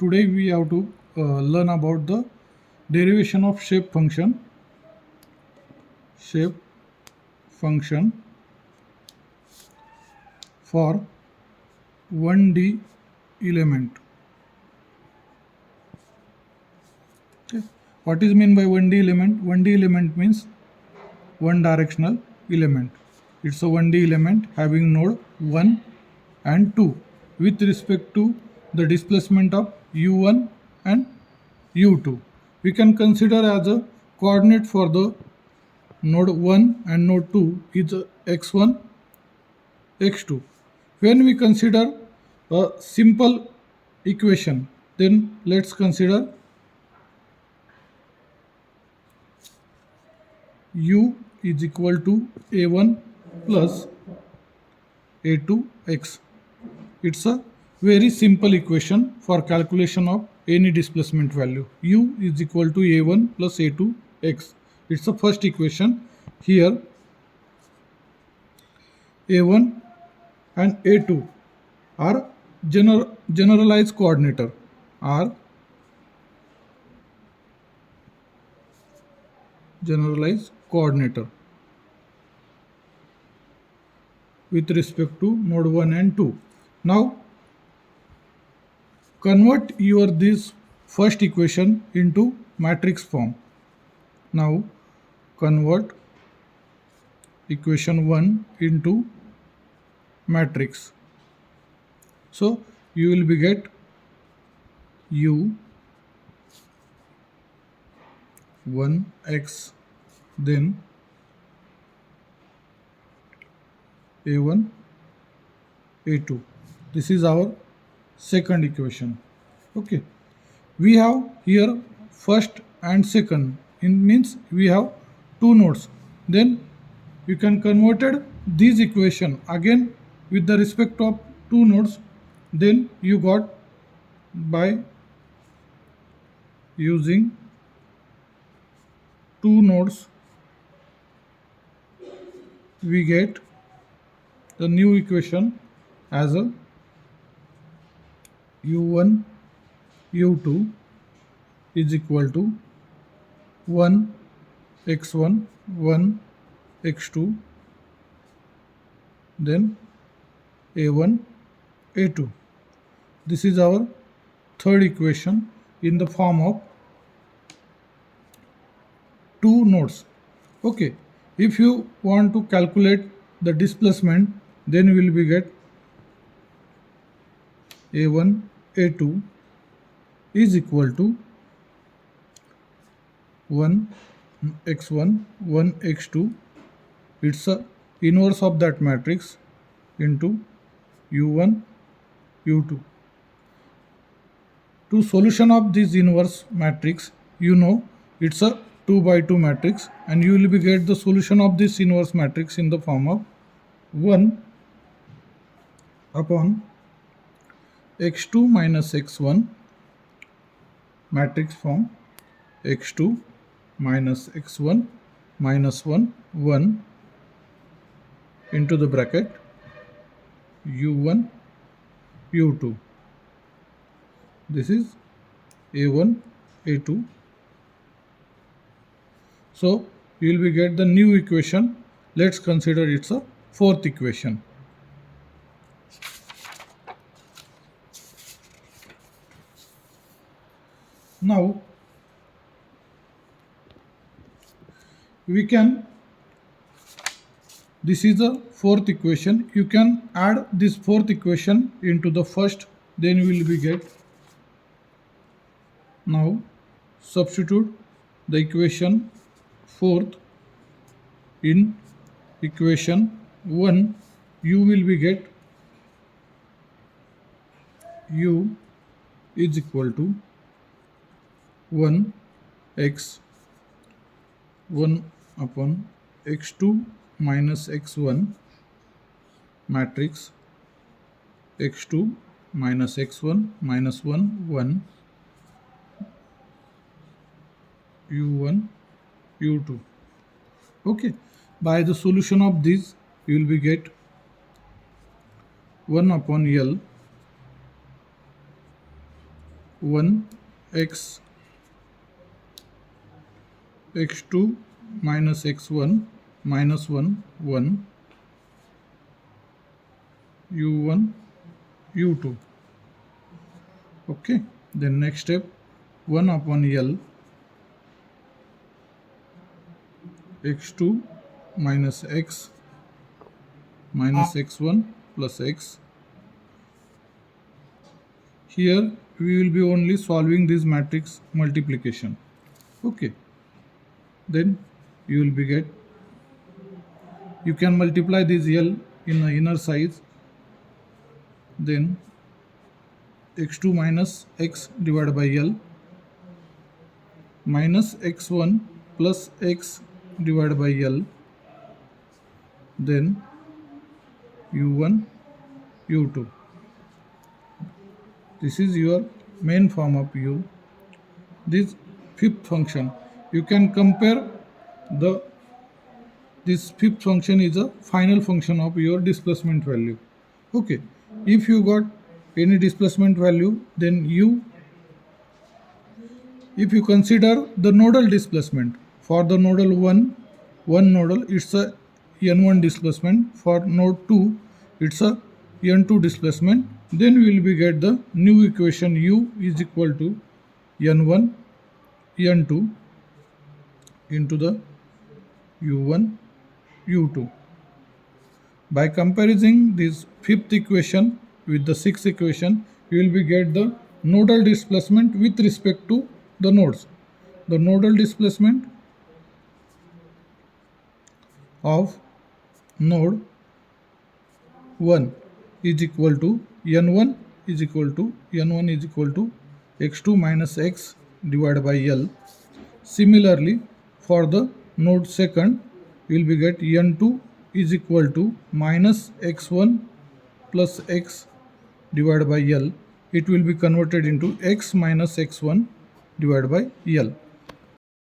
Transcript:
today we have to learn about the derivation of shape function for 1D element. Okay. What is mean by 1D element? 1D element means one directional element. It's a 1D element having node 1 and 2 with respect to the displacement of u1 and u2. We can consider as a coordinate for the node 1 and node 2 is x1, x2. When we consider a simple equation, then let's consider u is equal to a1 plus a2x. It's a very simple equation for calculation of any displacement value. U is equal to a1 plus a2x. It's the first equation. Here a1 and a2 are generalized coordinator, are generalized coordinator with respect to node 1 and 2. Now convert your this first equation into matrix form. Now convert equation 1 into matrix. So you will be get u 1x, then a1 a2. This is our second equation. Okay, we have here first and second, in means we have two nodes. Then you can converted this equation again with the respect of two nodes. Then you got by using two nodes, we get the new equation as a u1 u2 is equal to 1 x1 1 x2, then a1 a2. This is our third equation in the form of two nodes. Okay, if you want to calculate the displacement, then we will be get a1 a2 is equal to 1 x1 1 x2. It's a inverse of that matrix into u1 u2. To solution of this inverse matrix, you know it's a 2 by 2 matrix, and you will be get the solution of this inverse matrix in the form of 1 upon x2 minus x1 matrix form, x2 minus x1 minus 1 1 into the bracket u1 u2. This is a1 a2. So you will be get the new equation. Let's consider it's a fourth equation. Now we can, this is the fourth equation. You can add this fourth equation into the first, then you will be get. Now substitute the equation fourth in equation 1. You will be get u is equal to 1 x 1 upon x2 minus x1 matrix x2 minus x1 minus 1 1 u1 u2. Okay, by the solution of this you will be get 1 upon L 1 x x2 minus x1 minus 1 1 u1 u2. Okay, then next step, 1 upon L x2 minus x minus x1 plus x. Here we will be only solving this matrix multiplication. Okay, then you will be get, you can multiply this L in the inner size, then x2 minus x divided by L minus x1 plus x divided by L, then u1 u2. This is your main form of u. This fifth function, you can compare the, this fifth function is a final function of your displacement value. Okay, if you got any displacement value, then if you consider the nodal displacement, for the nodal 1 nodal, it's a n1 displacement. For node 2, it's a n2 displacement. Then we will be get the new equation u is equal to n1 n2 into the u1 u2. By comparing this fifth equation with the sixth equation, you will be get the nodal displacement with respect to the nodes. The nodal displacement of node 1 is equal to n1 is equal to x2 minus x divided by L. Similarly, for the node second, we will be get n2 is equal to minus x1 plus x divided by L. It will be converted into x minus x1 divided by L.